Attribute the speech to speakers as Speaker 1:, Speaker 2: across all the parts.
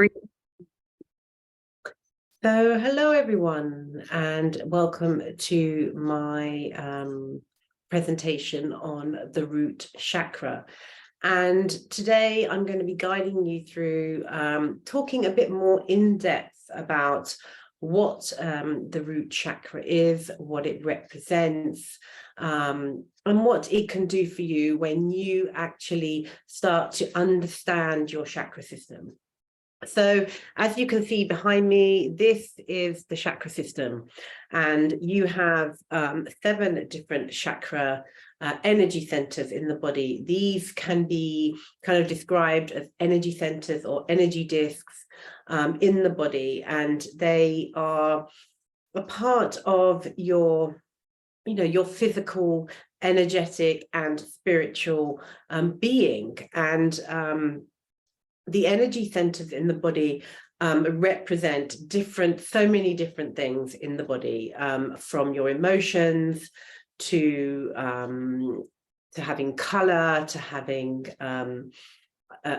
Speaker 1: So hello everyone, and welcome to my presentation on the root chakra. And today I'm going to be guiding you through talking a bit more in depth about what the root chakra is, what it represents, and what it can do for you when you actually start to understand your chakra system. So as you can see behind me, this is the chakra system, and you have 7 different chakra energy centers in the body. These can be kind of described as energy centers or energy discs in the body, and they are a part of your physical, energetic and spiritual being. And the energy centers in the body represent so many different things in the body, from your emotions to having color, to having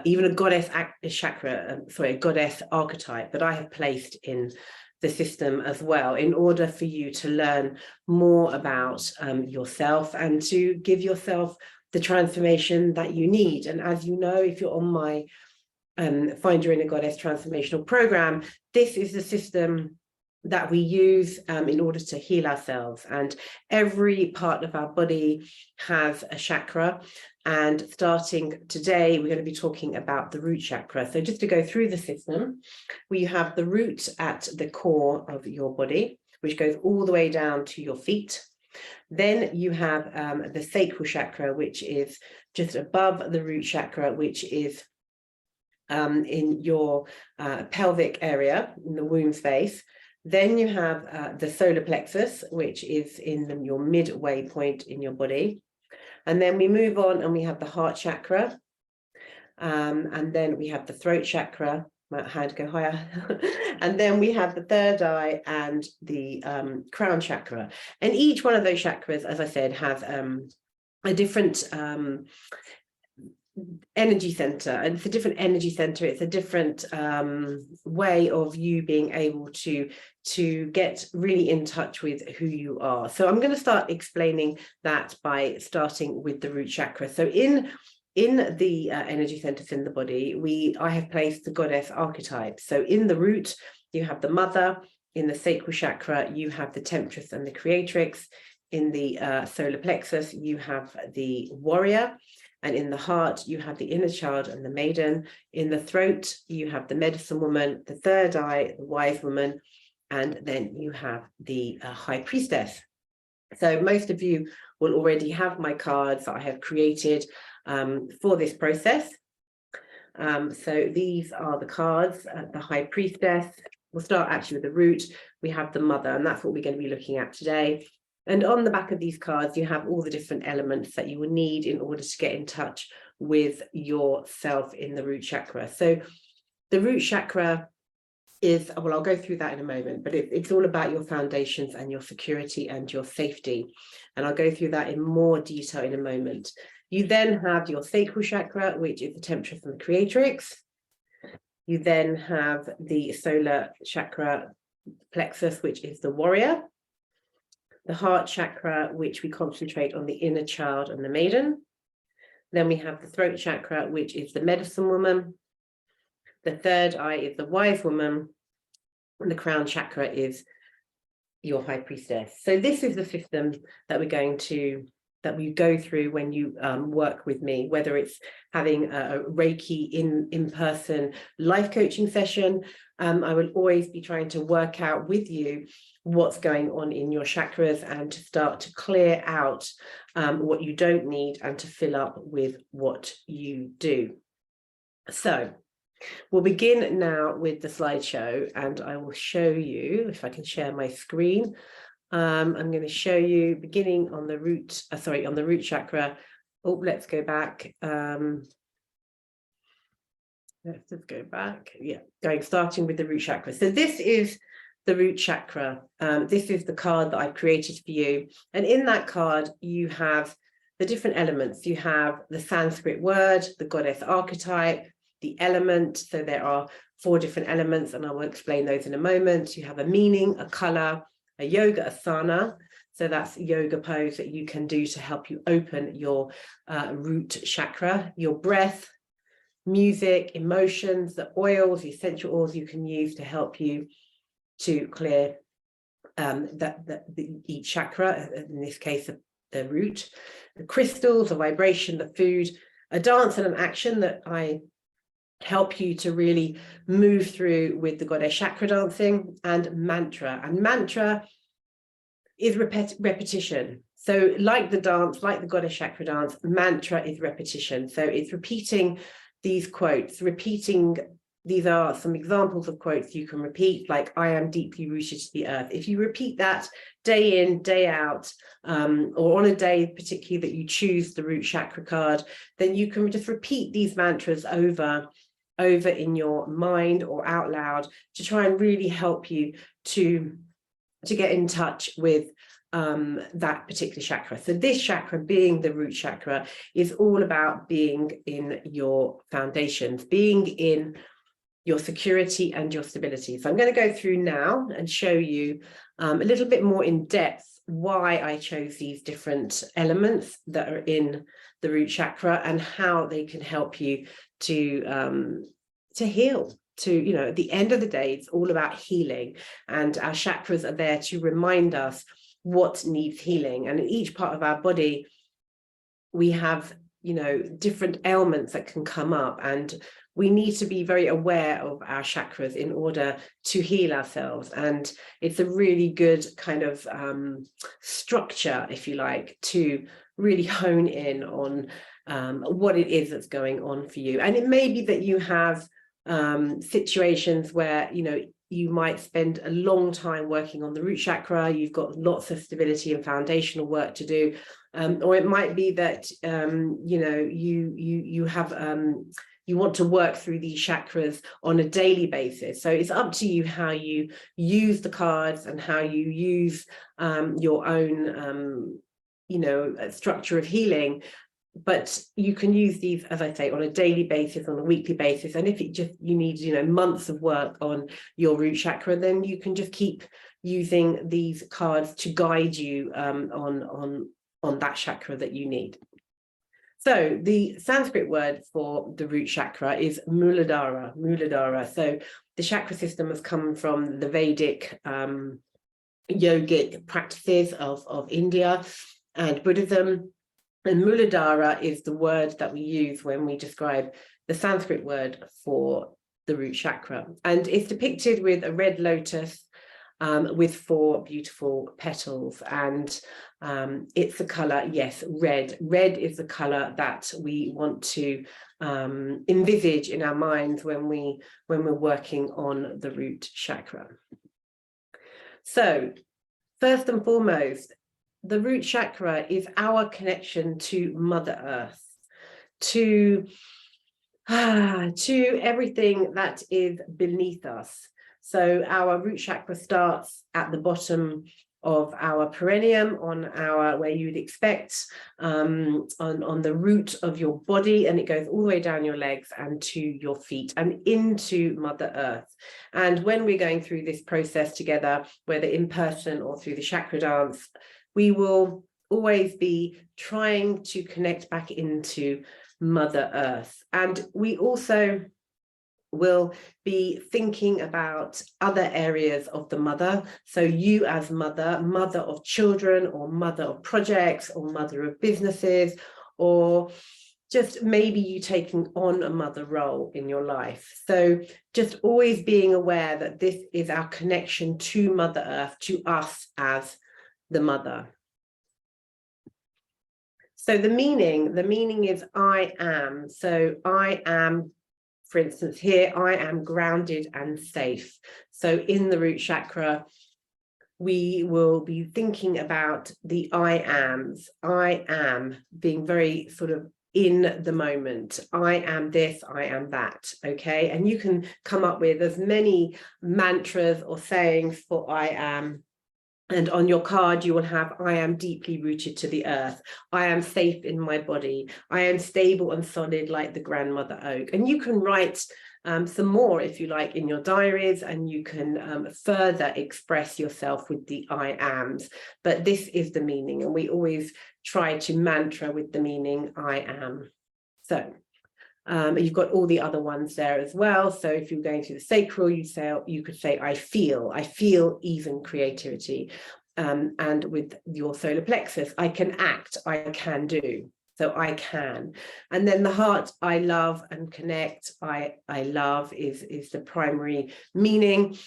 Speaker 1: even a goddess a goddess archetype that I have placed in the system as well, in order for you to learn more about yourself and to give yourself the transformation that you need. And as you know, if you're on my Find Your Inner Goddess transformational program, this is the system that we use in order to heal ourselves. And every part of our body has a chakra. And starting today, we're going to be talking about the root chakra. So just to go through the system, we have the root at the core of your body, which goes all the way down to your feet. Then you have the sacral chakra, which is just above the root chakra, which is in your pelvic area, in the womb space. Then you have the solar plexus, which is in your midway point in your body. And then we move on and we have the heart chakra. And then we have the throat chakra, my hand go higher. And then we have the third eye and the crown chakra. And each one of those chakras, as I said, has a different energy center, and it's a different energy center. It's a different way of you being able to get really in touch with who you are. So I'm going to start explaining that by starting with the root chakra. So in the energy centers in the body, I have placed the goddess archetype. So in the root, you have the mother. In the sacral chakra, you have the temptress and the creatrix. In the solar plexus, you have the warrior. And in the heart, you have the inner child and the maiden. In the throat, you have the medicine woman, the third eye, the wise woman, and then you have the high priestess. So most of you will already have my cards that I have created for this process. So these are the cards. The high priestess. We'll start actually with the root. We have the mother, and that's what we're going to be looking at today. And on the back of these cards, you have all the different elements that you will need in order to get in touch with yourself in the root chakra. So the root chakra is, well, I'll go through that in a moment, but it's all about your foundations and your security and your safety. And I'll go through that in more detail in a moment. You then have your sacral chakra, which is the temptress and the creatrix. You then have the solar chakra plexus, which is the warrior. The heart chakra, which we concentrate on the inner child and the maiden. Then we have the throat chakra, which is the medicine woman. The third eye is the wise woman. And the crown chakra is your high priestess. So this is the system that we go through when you work with me, whether it's having a Reiki in-person life coaching session. I will always be trying to work out with you what's going on in your chakras and to start to clear out what you don't need and to fill up with what you do. So we'll begin now with the slideshow, and I will show you, if I can share my screen. I'm going to show you beginning on the root, on the root chakra. Oh, let's go back. Let's just go back. Yeah, starting with the root chakra. So this is the root chakra. This is the card that I've created for you. And in that card, you have the different elements. You have the Sanskrit word, the goddess archetype. the element. So there are 4 different elements, and I will explain those in a moment. You have a meaning, a color, a yoga asana. So that's a yoga pose that you can do to help you open your root chakra, your breath, music, emotions, the oils, the essential oils you can use to help you to clear each chakra, in this case, the root, the crystals, the vibration, the food, a dance and an action that I help you to really move through with the goddess chakra dancing, and mantra. And mantra is repetition. So like the dance, like the goddess chakra dance, mantra is repetition. So it's repeating these quotes, these are some examples of quotes you can repeat, like I am deeply rooted to the earth. If you repeat that day in, day out, or on a day particularly that you choose the root chakra card, then you can just repeat these mantras over in your mind or out loud to try and really help you to get in touch with that particular chakra. So this chakra, being the root chakra, is all about being in your foundations, being in your security and your stability. So I'm going to go through now and show you a little bit more in depth why I chose these different elements that are in the root chakra and how they can help you to heal. At the end of the day, it's all about healing, and our chakras are there to remind us what needs healing. And in each part of our body, we have, different ailments that can come up, and we need to be very aware of our chakras in order to heal ourselves. And it's a really good kind of structure, if you like, to really hone in on what it is that's going on for you. And it may be that you have situations where you might spend a long time working on the root chakra, you've got lots of stability and foundational work to do, or it might be that you have you want to work through these chakras on a daily basis. So it's up to you how you use the cards and how you use your own structure of healing. But you can use these, as I say, on a daily basis, on a weekly basis. And if you need, months of work on your root chakra, then you can just keep using these cards to guide you on that chakra that you need. So the Sanskrit word for the root chakra is Muladhara. So the chakra system has come from the Vedic yogic practices of India and Buddhism. And Muladhara is the word that we use when we describe the Sanskrit word for the root chakra. And it's depicted with a red lotus with 4 beautiful petals. And it's the color, yes, red. Red is the color that we want to envisage in our minds when we're working on the root chakra. So first and foremost, the root chakra is our connection to Mother Earth, to everything that is beneath us. So our root chakra starts at the bottom of our perineum, where you would expect, on the root of your body, and it goes all the way down your legs and to your feet and into Mother Earth. And when we're going through this process together, whether in person or through the chakra dance, we will always be trying to connect back into Mother Earth. And we also will be thinking about other areas of the mother. So you as mother of children, or mother of projects, or mother of businesses, or just maybe you taking on a mother role in your life. So just always being aware that this is our connection to Mother Earth, to us as the mother. So the meaning is I am. So I am, for instance, here, I am grounded and safe. So in the root chakra, we will be thinking about the I ams. I am being very sort of in the moment. I am this, I am that. Okay. And you can come up with as many mantras or sayings for I am And on your card, you will have, I am deeply rooted to the earth. I am safe in my body. I am stable and solid like the grandmother oak. And you can write some more, if you like, in your diaries, and you can further express yourself with the I ams. But this is the meaning, and we always try to mantra with the meaning I am. So you've got all the other ones there as well. So if you're going through the sacral, you could say, I feel even creativity. And with your solar plexus, I can act, I can do. So I can. And then the heart, I love and connect. I love is the primary meaning.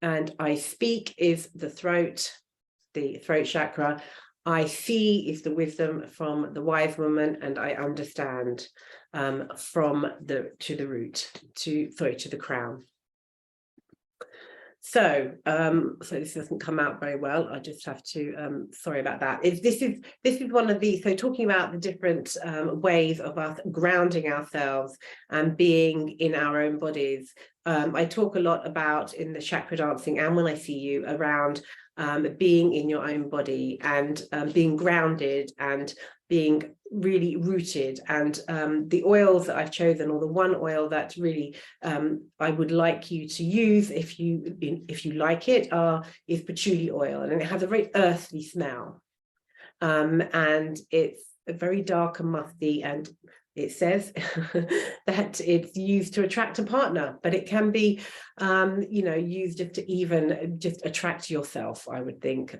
Speaker 1: And I speak is the throat chakra. I see is the wisdom from the wise woman, and I understand from the root to the crown. So so this doesn't come out very well. I just have to sorry about that. This is one of these. So talking about the different ways of us grounding ourselves and being in our own bodies. I talk a lot about in the chakra dancing and when I see you around being in your own body and being grounded and being really rooted. And the oils that I've chosen, or the one oil that really I would like you to use if you like it, is patchouli oil, and it has a very earthly smell, and it's very dark and musty, and it says that it's used to attract a partner, but it can be used to even just attract yourself, I would think.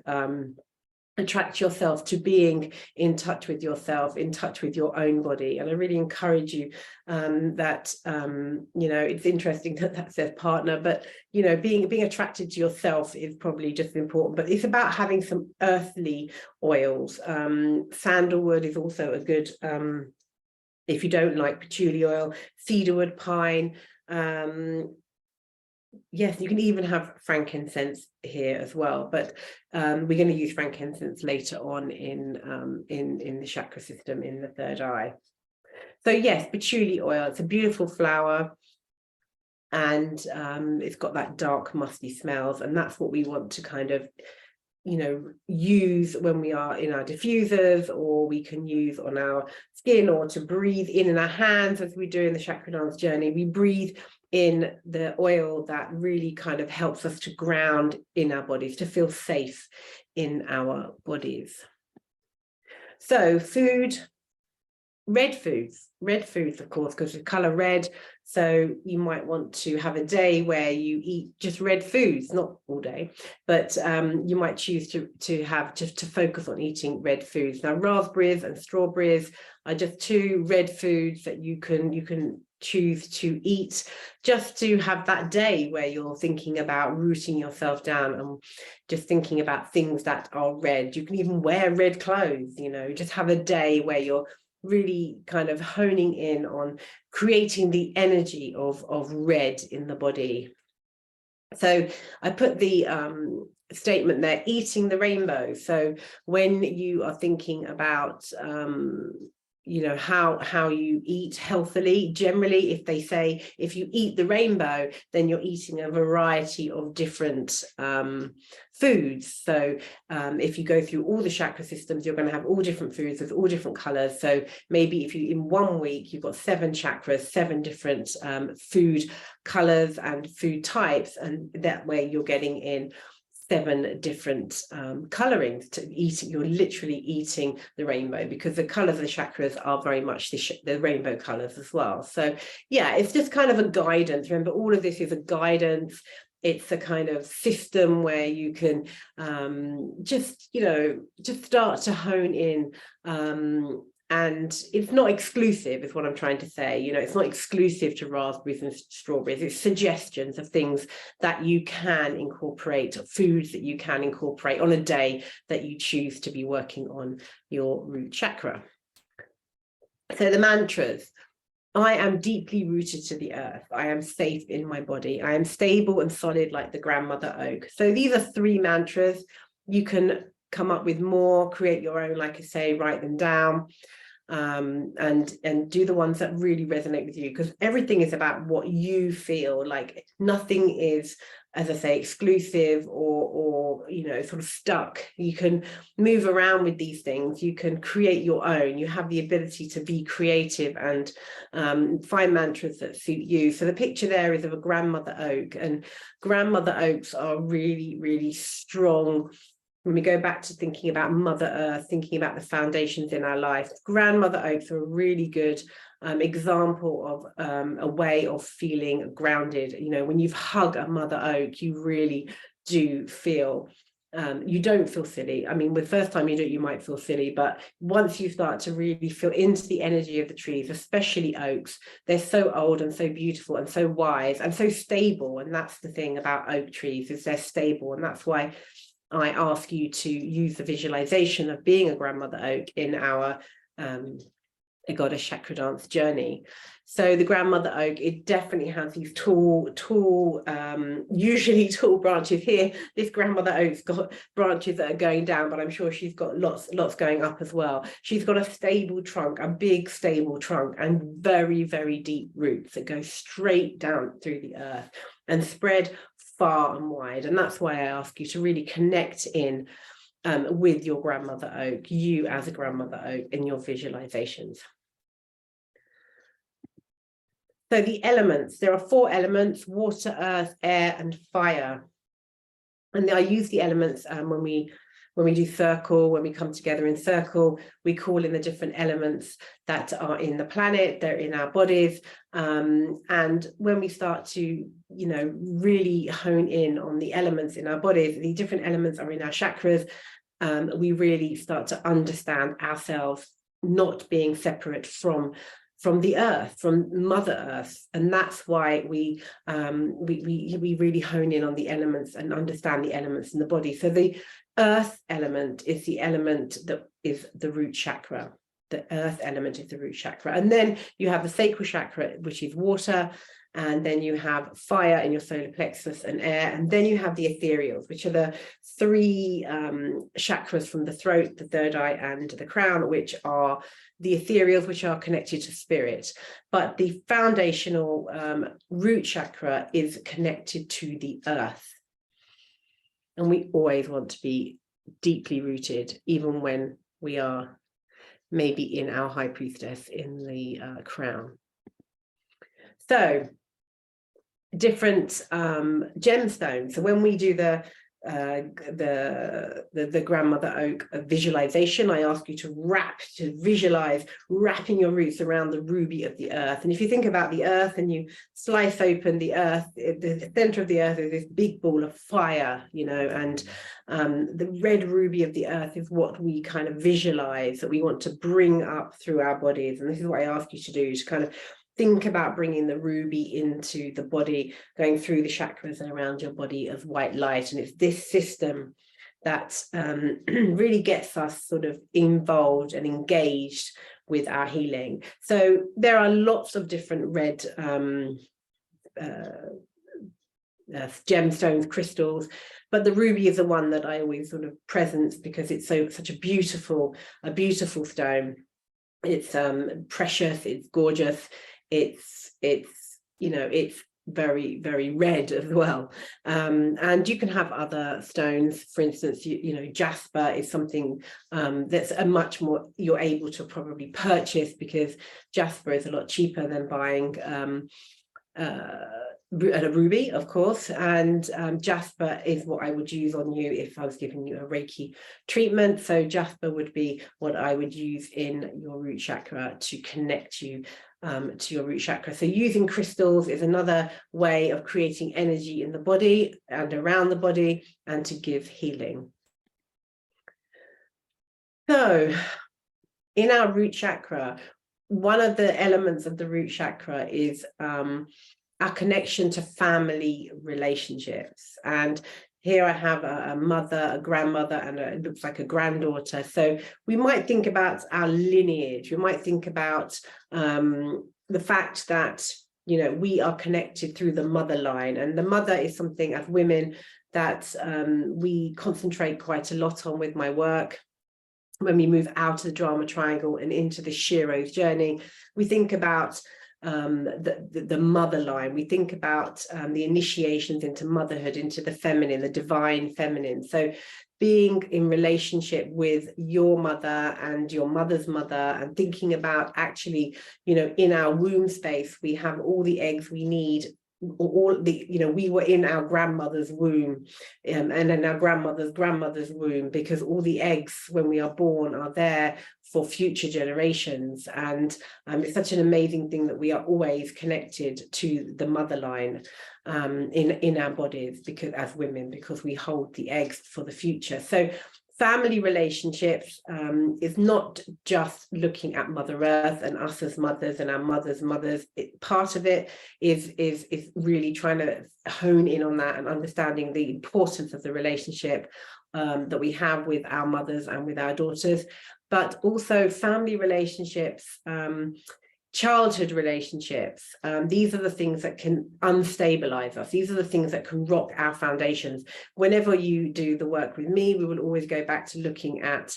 Speaker 1: Attract yourself to being in touch with yourself, in touch with your own body. And I really encourage you that it's interesting that says partner, but being attracted to yourself is probably just important. But it's about having some earthly oils. Sandalwood is also a good, if you don't like patchouli oil, cedarwood, pine. Yes, you can even have frankincense here as well, but we're going to use frankincense later on in the chakra system in the third eye. So yes, patchouli oil, it's a beautiful flower, and it's got that dark musty smells, and that's what we want to kind of use when we are in our diffusers, or we can use on our skin, or to breathe in our hands as we do in the chakra dance journey. We breathe in the oil that really kind of helps us to ground in our bodies, to feel safe in our bodies. So food, red foods, of course, because the color red. So you might want to have a day where you eat just red foods, not all day, but you might choose to focus on eating red foods. Now, raspberries and strawberries are just two red foods that you can choose to eat, just to have that day where you're thinking about rooting yourself down and just thinking about things that are red. You can even wear red clothes, just have a day where you're really kind of honing in on creating the energy of red in the body. So I put the statement there, eating the rainbow. So when you are thinking about how you eat healthily, generally, if they say if you eat the rainbow, then you're eating a variety of different foods. So if you go through all the chakra systems, you're going to have all different foods with all different colors. So maybe if you in 1 week you've got 7 chakras, 7 different food colors and food types, and that way you're getting in 7 different colorings to eat. You're literally eating the rainbow, because the colors of the chakras are very much the rainbow colors as well. So yeah, it's just kind of a guidance. Remember, all of this is a guidance. It's a kind of system where you can just start to hone in. And it's not exclusive, is what I'm trying to say. It's not exclusive to raspberries and strawberries. It's suggestions of things that you can incorporate, foods that you can incorporate on a day that you choose to be working on your root chakra. So the mantras: I am deeply rooted to the earth. I am safe in my body. I am stable and solid like the grandmother oak. So these are 3 mantras. You can come up with more, create your own, like I say, write them down. and do the ones that really resonate with you, because everything is about what you feel. Like nothing is, as I say, exclusive or sort of stuck. You can move around with these things. You can create your own. You have the ability to be creative and find mantras that suit you. So the picture there is of a grandmother oak, and grandmother oaks are really, really strong. When we go back to thinking about Mother Earth, thinking about the foundations in our life, grandmother oaks are a really good example of a way of feeling grounded. When you've hugged a mother oak, you really do feel, you don't feel silly. I mean, the first time you do it, you might feel silly, but once you start to really feel into the energy of the trees, especially oaks, they're so old and so beautiful and so wise and so stable. And that's the thing about oak trees, is they're stable. And that's why I ask you to use the visualization of being a grandmother oak in our a goddess chakra dance journey. So the grandmother oak, it definitely has these tall, usually tall branches. Here, this grandmother oak's got branches that are going down, but I'm sure she's got lots going up as well. She's got a stable trunk, a big stable trunk, and very, very deep roots that go straight down through the earth and spread far and wide. And that's why I ask you to really connect in with your grandmother oak, you as a grandmother oak, in your visualizations. So the elements, there are 4 elements: water, earth, air, and fire. And I use the elements when we do circle, when we come together in circle, we call in the different elements that are in the planet, they're in our bodies. And when we start to, really hone in on the elements in our bodies, the different elements are in our chakras, we really start to understand ourselves not being separate from the earth, from Mother Earth. And that's why we really hone in on the elements and understand the elements in the body. So the earth element is the element that is the root chakra. The earth element is the root chakra. And then you have the sacral chakra, which is water. And then you have fire in your solar plexus and air. And then you have the ethereals, which are the 3 chakras from the throat, the third eye, and the crown, which are the ethereals, which are connected to spirit. But the foundational root chakra is connected to the earth. And we always want to be deeply rooted, even when we are maybe in our high priestess in the crown. So different gemstones. So when we do the grandmother oak visualization, I ask you to visualize wrapping your roots around the ruby of the earth. And if you think about the earth and you slice open the earth, the center of the earth is this big ball of fire, and the red ruby of the earth is what we kind of visualize that we want to bring up through our bodies. And this is what I ask you to do, to kind of think about bringing the ruby into the body, going through the chakras and around your body as white light. And it's this system that really gets us sort of involved and engaged with our healing. So there are lots of different red gemstones, crystals, but the ruby is the one that I always sort of present, because it's such a beautiful stone. It's precious, it's gorgeous. It's very, very red as well. And you can have other stones. For instance, jasper is something that's a much more you're able to probably purchase, because jasper is a lot cheaper than buying a ruby, of course. And jasper is what I would use on you if I was giving you a Reiki treatment. So jasper would be what I would use in your root chakra to connect you to your root chakra. So using crystals is another way of creating energy in the body and around the body, and to give healing. So in our root chakra, one of the elements of the root chakra is our connection to family relationships. And here I have a mother, a grandmother, and it looks like a granddaughter. So we might think about our lineage. We might think about the fact that, we are connected through the mother line. And the mother is something, as women, that we concentrate quite a lot on with my work. when we move out of the drama triangle and into the Shiro's journey, we think about the mother line. We think about the initiations into motherhood, into the feminine, the divine feminine. So being in relationship with your mother and your mother's mother, and thinking about actually, in our womb space, we have all the eggs we need. All the, we were in our grandmother's womb, and in our grandmother's womb, because all the eggs when we are born are there for future generations. And it's such an amazing thing that we are always connected to the mother line in our bodies, because as women, because we hold the eggs for the future. So family relationships is not just looking at Mother Earth and us as mothers and our mothers' mothers. Part of it is really trying to hone in on that and understanding the importance of the relationship that we have with our mothers and with our daughters, but also family relationships, childhood relationships. These are the things that can unstabilize us. These are the things that can rock our foundations. Whenever you do the work with me, we will always go back to looking at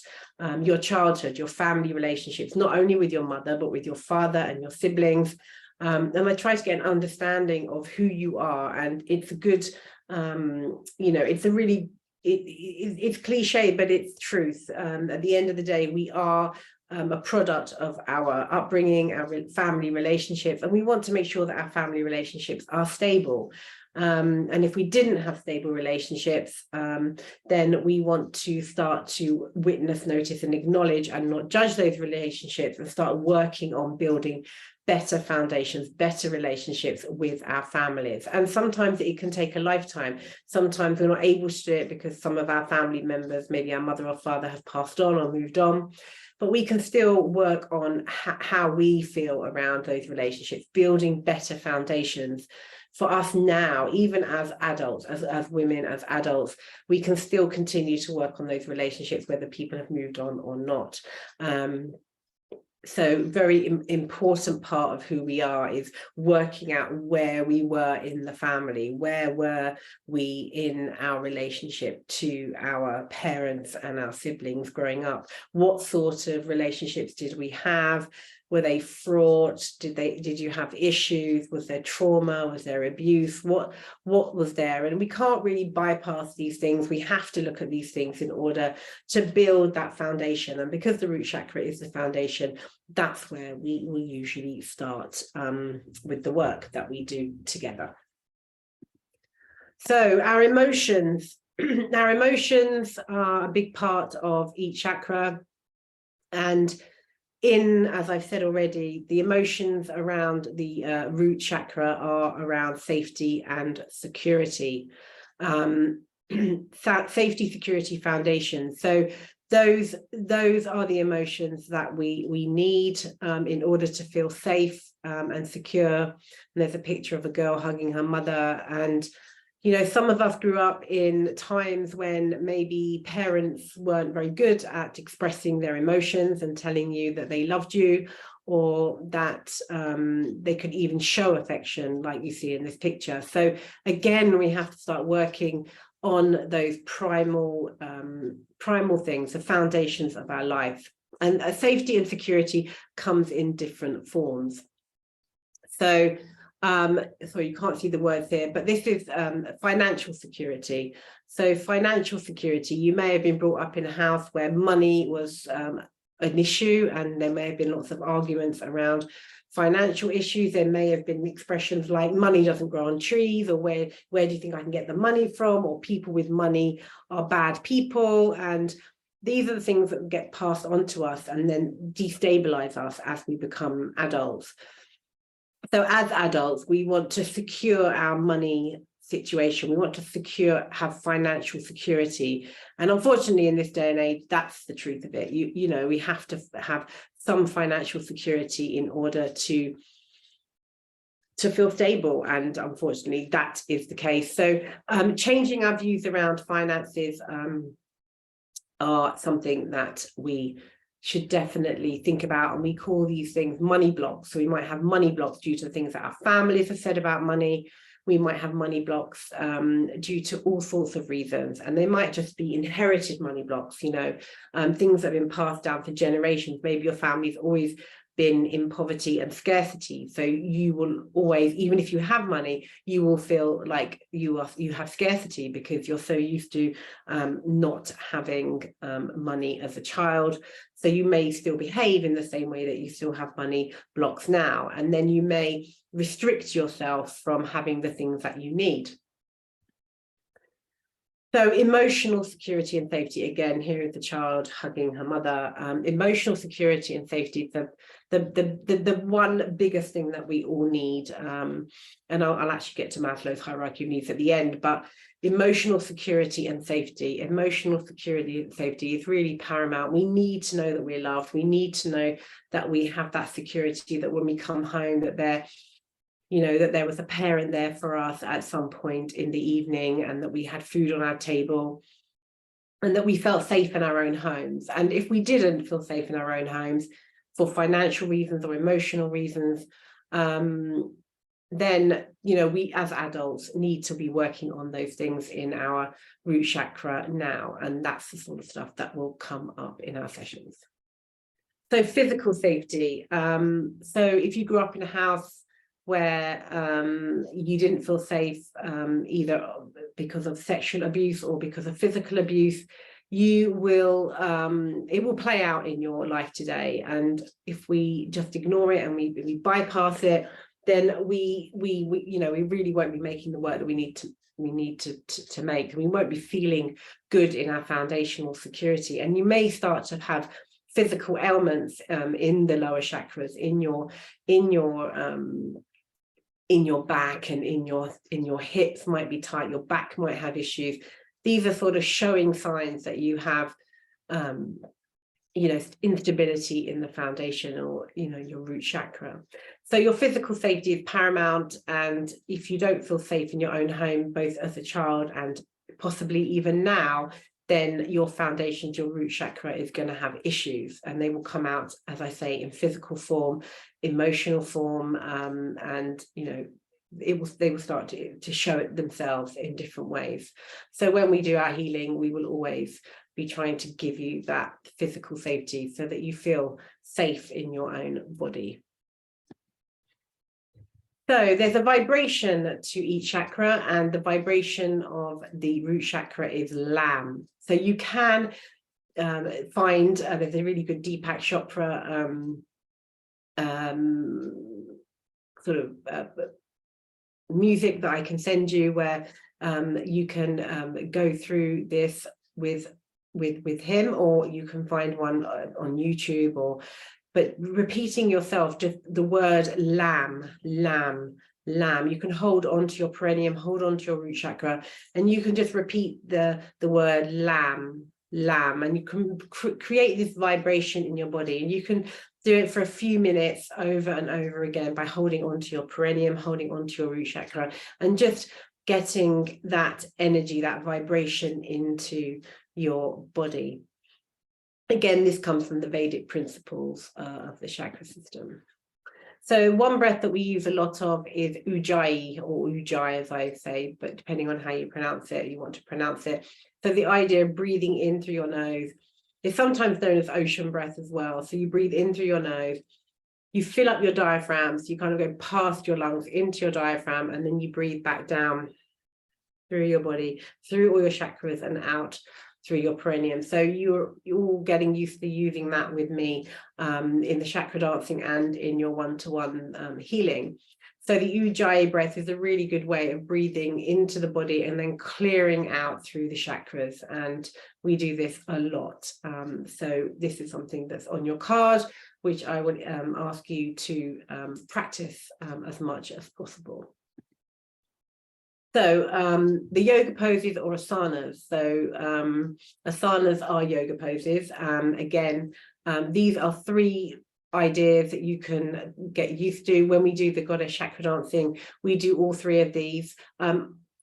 Speaker 1: your childhood, your family relationships, not only with your mother, but with your father and your siblings. And I try to get an understanding of who you are. And it's a good, it's a really, it's cliche, but it's truth. At the end of the day, we are a product of our upbringing, our family relationships, and we want to make sure that our family relationships are stable. And if we didn't have stable relationships, then we want to start to witness, notice, and acknowledge and not judge those relationships, and start working on building better foundations, better relationships with our families. And sometimes it can take a lifetime. Sometimes we're not able to do it because some of our family members, maybe our mother or father, have passed on or moved on. But we can still work on how we feel around those relationships, building better foundations for us now, even as adults, as women, as adults. We can still continue to work on those relationships, whether people have moved on or not. So very important part of who we are is working out where we were in the family, where were we in our relationship to our parents and our siblings growing up. What sort of relationships did we have? Were they fraught? Did you have issues? Was there trauma? Was there abuse? What was there? And we can't really bypass these things. We have to look at these things in order to build that foundation. And because the root chakra is the foundation, that's where we will usually start with the work that we do together. So our emotions, our emotions are a big part of each chakra. And as I've said already, the emotions around the root chakra are around safety and security. Safety, security, foundation. So those are the emotions that we need in order to feel safe and secure. And there's a picture of a girl hugging her mother. And some of us grew up in times when maybe parents weren't very good at expressing their emotions and telling you that they loved you, or that they could even show affection like you see in this picture. So again, we have to start working on those primal things, the foundations of our life. And safety and security comes in different forms. So you can't see the words here, but this is financial security. So financial security, you may have been brought up in a house where money was an issue, and there may have been lots of arguments around financial issues. There may have been expressions like money doesn't grow on trees, or where do you think I can get the money from, or people with money are bad people. And these are the things that get passed on to us and then destabilize us as we become adults. So as adults, we want to secure our money situation. We want to have financial security. And unfortunately, in this day and age, that's the truth of it. We have to have some financial security in order to feel stable. And unfortunately, that is the case. So changing our views around finances are something that we should definitely think about. And we call these things money blocks. So we might have money blocks due to things that our families have said about money. we might have money blocks due to all sorts of reasons, and they might just be inherited money blocks, you know, things that have been passed down for generations. Maybe your family's always been in poverty and scarcity, so you will always, even if you have money, you will feel like you have scarcity because you're so used to not having money as a child. So you may still behave in the same way that you still have money blocks now, and then you may restrict yourself from having the things that you need. So emotional security and safety, again, here is the child hugging her mother. Emotional security and safety, the one biggest thing that we all need, and I'll actually get to Maslow's hierarchy of needs at the end, but emotional security and safety is really paramount. We need to know that we're loved. We need to know that we have that security, that when we come home, that that there was a parent there for us at some point in the evening, and that we had food on our table, and that we felt safe in our own homes. And if we didn't feel safe in our own homes for financial reasons or emotional reasons, then we as adults need to be working on those things in our root chakra now, and that's the sort of stuff that will come up in our sessions. So physical safety. So if you grew up in a house where you didn't feel safe, either because of sexual abuse or because of physical abuse, it will play out in your life today. And if we just ignore it and we bypass it, then we really won't be making the work that we need to make. We won't be feeling good in our foundational security, and you may start to have physical ailments in the lower chakras, in your back, and in your hips might be tight, your back might have issues. These are sort of showing signs that you have instability in the foundation, or your root chakra. So your physical safety is paramount, and if you don't feel safe in your own home, both as a child and possibly even now, then your foundation, your root chakra, is going to have issues, and they will come out, as I say, in physical form, emotional form, and they will start to show it themselves in different ways. So when we do our healing, we will always be trying to give you that physical safety so that you feel safe in your own body. So there's a vibration to each chakra, and the vibration of the root chakra is Lam. So you can find, there's a really good Deepak Chopra music that I can send you, where you can go through this with him, or you can find one on YouTube, but repeating yourself just the word Lam, Lam, Lam. You can hold on to your perineum, hold on to your root chakra, and you can just repeat the word Lam, Lam, and you can create this vibration in your body. And you can do it for a few minutes over and over again by holding on to your perineum, holding on to your root chakra, and just getting that energy, that vibration into your body. Again, this comes from the Vedic principles of the chakra system. So one breath that we use a lot of is Ujjayi, or Ujjayi, as I say, but depending on how you pronounce it, you want to pronounce it. So the idea of breathing in through your nose is sometimes known as ocean breath as well. So you breathe in through your nose, you fill up your diaphragm, so you kind of go past your lungs into your diaphragm, and then you breathe back down through your body, through all your chakras, and out through your perineum. So you're all getting used to using that with me in the chakra dancing and in your one-to-one healing. So the Ujjayi breath is a really good way of breathing into the body and then clearing out through the chakras. And we do this a lot. So this is something that's on your card, which I would ask you to practice as much as possible. So the yoga poses, or asanas. So asanas are yoga poses. Again, these are 3 ideas that you can get used to. When we do the goddess chakra dancing, we do all 3 of these.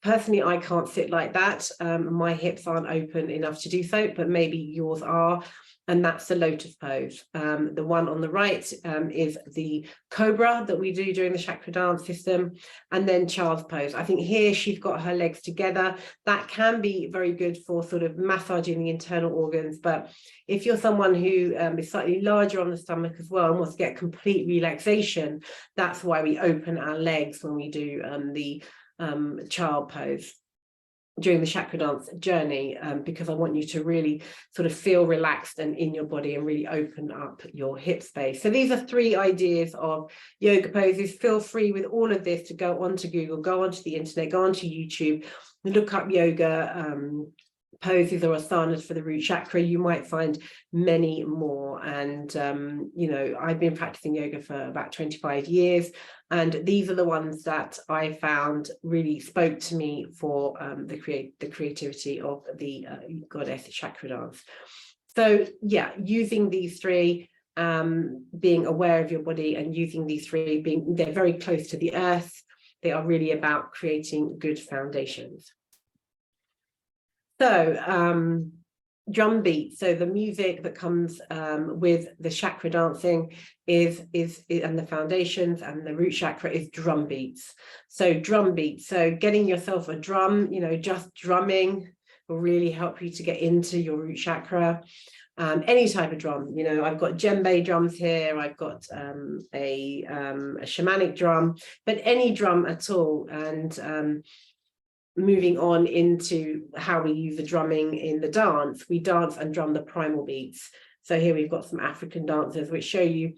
Speaker 1: Personally, I can't sit like that. My hips aren't open enough to do so, but maybe yours are. And that's the lotus pose. The one on the right is the cobra that we do during the chakra dance system, and then child's pose. I think here she's got her legs together. That can be very good for sort of massaging the internal organs. But if you're someone who is slightly larger on the stomach as well and wants to get complete relaxation, that's why we open our legs when we do the child pose during the chakra dance journey, because I want you to really sort of feel relaxed and in your body and really open up your hip space. So these are 3 ideas of yoga poses. Feel free with all of this to go onto Google, go onto the internet, go onto YouTube, look up yoga poses or asanas for the root chakra. You might find many more. And you know, I've been practicing yoga for about 25 years, and these are the ones that I found really spoke to me for the creativity of the goddess chakra dance. So yeah, using these 3, being aware of your body, and using these 3, they're very close to the earth. They are really about creating good foundations. So drum beat, so the music that comes with the chakra dancing is and the foundations and the root chakra is drum beats. So drum beats, so getting yourself a drum, you know, just drumming will really help you to get into your root chakra. Any type of drum, you know, I've got djembe drums here, I've got a shamanic drum, but any drum at all. And moving on into how we use the drumming in the dance, we dance and drum the primal beats. So here we've got some African dancers which show you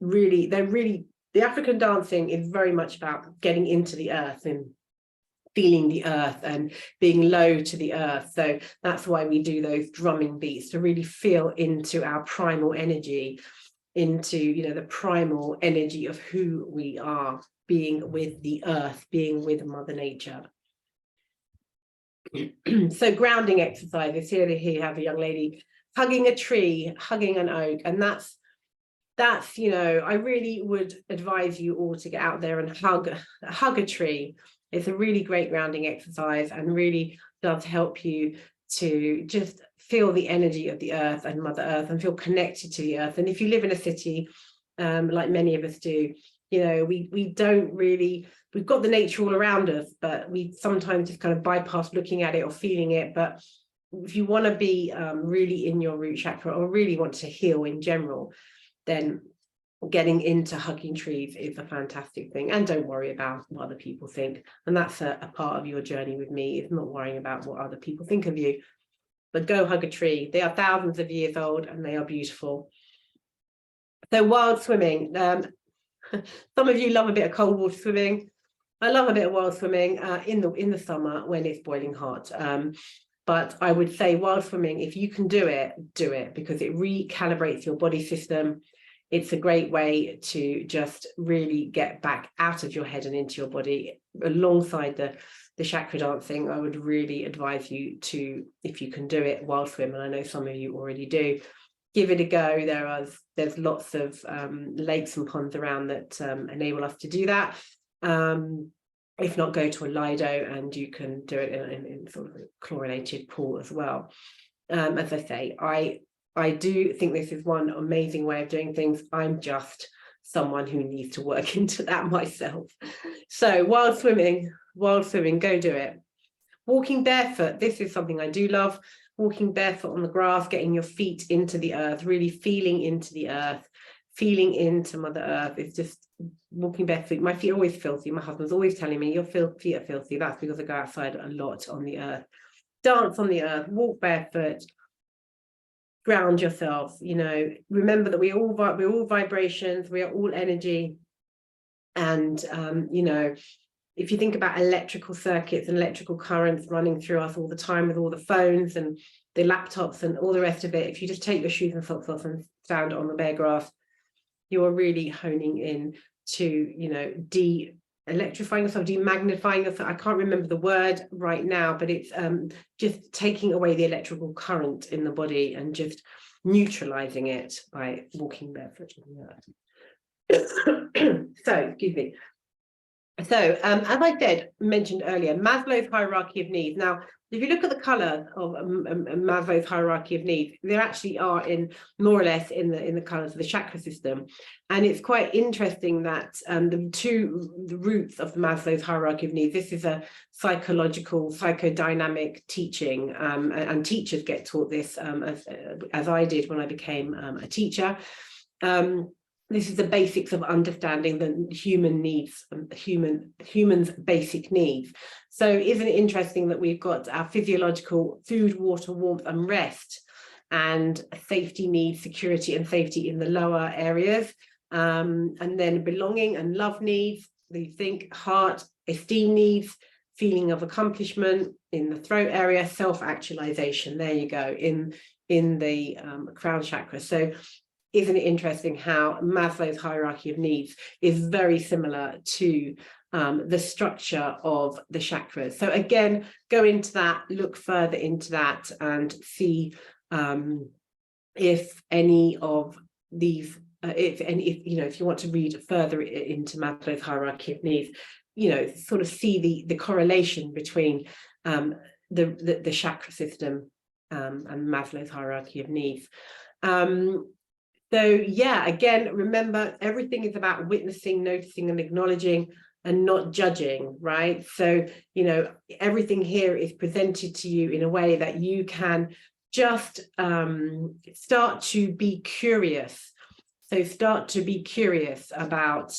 Speaker 1: really, the African dancing is very much about getting into the earth and feeling the earth and being low to the earth. So that's why we do those drumming beats, to really feel into our primal energy, into, you know, the primal energy of who we are, being with the earth, being with Mother Nature. So grounding exercises. Here you have a young lady hugging a tree, hugging an oak, and that's, you know, I really would advise you all to get out there and hug a tree. It's a really great grounding exercise and really does help you to just feel the energy of the earth and Mother Earth and feel connected to the earth. And if you live in a city, like many of us do, you know, we don't really, we've got the nature all around us, but we sometimes just kind of bypass looking at it or feeling it. But if you want to be really in your root chakra, or really want to heal in general, then getting into hugging trees is a fantastic thing. And don't worry about what other people think. And that's a part of your journey with me, is not worrying about what other people think of you, but go hug a tree. They are thousands of years old and they are beautiful. So wild swimming. Some of you love a bit of cold water swimming. I love a bit of wild swimming in the summer when it's boiling hot. But I would say wild swimming, if you can do it, because it recalibrates your body system. It's a great way to just really get back out of your head and into your body. Alongside the chakra dancing, I would really advise you to, if you can do it, wild swim. And I know some of you already do. Give it a go. There's lots of lakes and ponds around that enable us to do that. If not, go to a Lido and you can do it in sort of a chlorinated pool as well. As I say, I do think this is one amazing way of doing things. I'm just someone who needs to work into that myself. So wild swimming, go do it. Walking barefoot, this is something I do love. Walking barefoot on the grass, getting your feet into the earth, really feeling into the earth, feeling into Mother Earth. It's just walking barefoot. My feet are always filthy. My husband's always telling me, your feet are filthy. That's because I go outside a lot on the earth. Dance on the earth, walk barefoot, ground yourself. You know, remember that we're all vibrations, we are all energy. And you know, if you think about electrical circuits and electrical currents running through us all the time with all the phones and the laptops and all the rest of it, if you just take your shoes and socks off and stand on the bare grass, you are really honing in to, you know, de-electrifying yourself, demagnifying yourself. I can't remember the word right now, but it's just taking away the electrical current in the body and just neutralizing it by walking barefoot on the earth. So, excuse me. So, as I mentioned earlier, Maslow's hierarchy of needs. Now, if you look at the color of Maslow's hierarchy of needs, they actually are in more or less in the colors of the chakra system, and it's quite interesting that the roots of the Maslow's hierarchy of needs. This is a psychological, psychodynamic teaching, and teachers get taught this as I did when I became a teacher. This is the basics of understanding the human needs, humans' basic needs. So isn't it interesting that we've got our physiological food, water, warmth, and rest, and safety needs, security and safety in the lower areas, and then belonging and love needs, the think, heart, esteem needs, feeling of accomplishment in the throat area, self-actualization. There you go, in the crown chakra. So isn't it interesting how Maslow's hierarchy of needs is very similar to the structure of the chakras? So again, go into that, look further into that, and see if any of these, if you want to read further into Maslow's hierarchy of needs, sort of see the correlation between the chakra system and Maslow's hierarchy of needs. So yeah, again, remember, everything is about witnessing, noticing, and acknowledging, and not judging, right? So, everything here is presented to you in a way that you can just start to be curious. So start to be curious about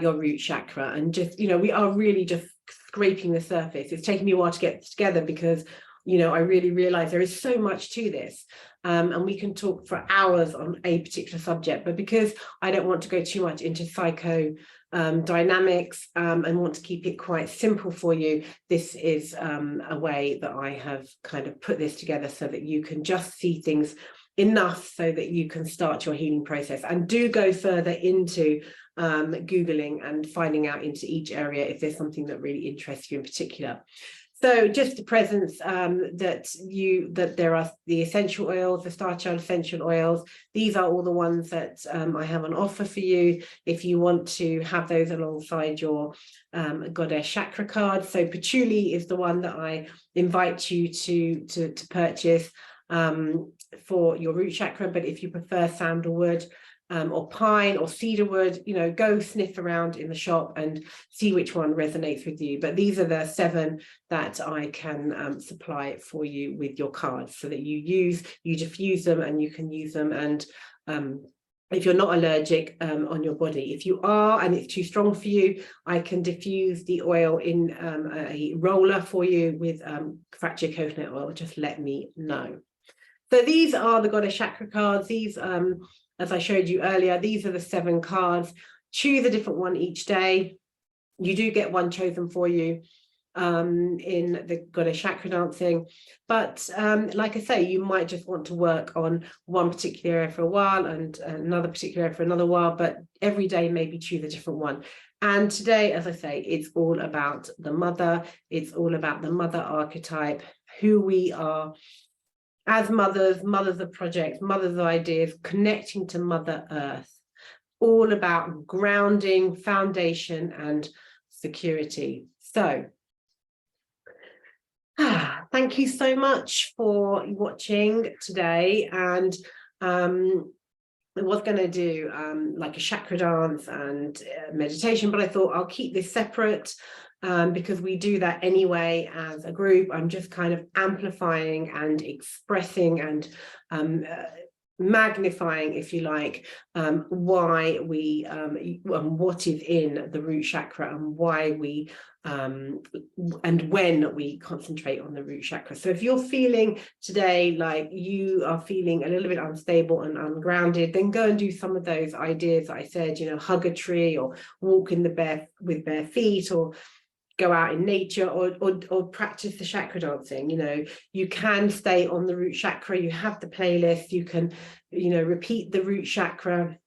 Speaker 1: your root chakra, and just, we are really just scraping the surface. It's taken me a while to get together because I really realize there is so much to this, and we can talk for hours on a particular subject, but because I don't want to go too much into psycho dynamics and want to keep it quite simple for you, this is a way that I have kind of put this together so that you can just see things enough so that you can start your healing process. And do go further into Googling and finding out into each area if there's something that really interests you in particular. So just the presence that there are the essential oils, the Star Child essential oils. These are all the ones that I have on offer for you if you want to have those alongside your Goddess Chakra card. So patchouli is the one that I invite you to purchase for your root chakra. But if you prefer sandalwood, or pine or cedarwood, go sniff around in the shop and see which one resonates with you. But these are the 7 that I can supply for you with your cards, so that you diffuse them and you can use them. And if you're not allergic on your body, if you are and it's too strong for you, I can diffuse the oil in a roller for you with fractured coconut oil. Just let me know. So these are the Goddess Chakra cards. These as I showed you earlier, these are the 7 cards. Choose a different one each day. You do get one chosen for you in the Goddess Chakra dancing. But like I say, you might just want to work on one particular area for a while and another particular area for another while, but every day maybe choose a different one. And today, as I say, it's all about the mother. It's all about the mother archetype, who we are as mothers of projects, mothers of ideas, connecting to Mother Earth, all about grounding, foundation, and security. So, thank you so much for watching today. And I was going to do like a chakra dance and meditation, but I thought I'll keep this separate. Because we do that anyway as a group. I'm just kind of amplifying and expressing and magnifying, if you like, why we what is in the root chakra, and why we and when we concentrate on the root chakra. So if you're feeling today like you are feeling a little bit unstable and ungrounded, then go and do some of those ideas that I said, hug a tree, or walk in with bare feet, or go out in nature, or practice the chakra dancing. You can stay on the root chakra. You have the playlist. You can repeat the root chakra,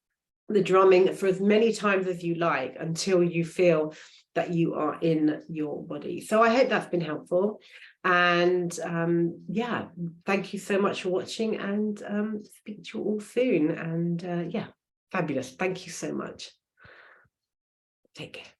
Speaker 1: the drumming, for as many times as you like, until you feel that you are in your body. So I hope that's been helpful, and yeah, thank you so much for watching, and speak to you all soon. And yeah, fabulous. Thank you so much. Take care.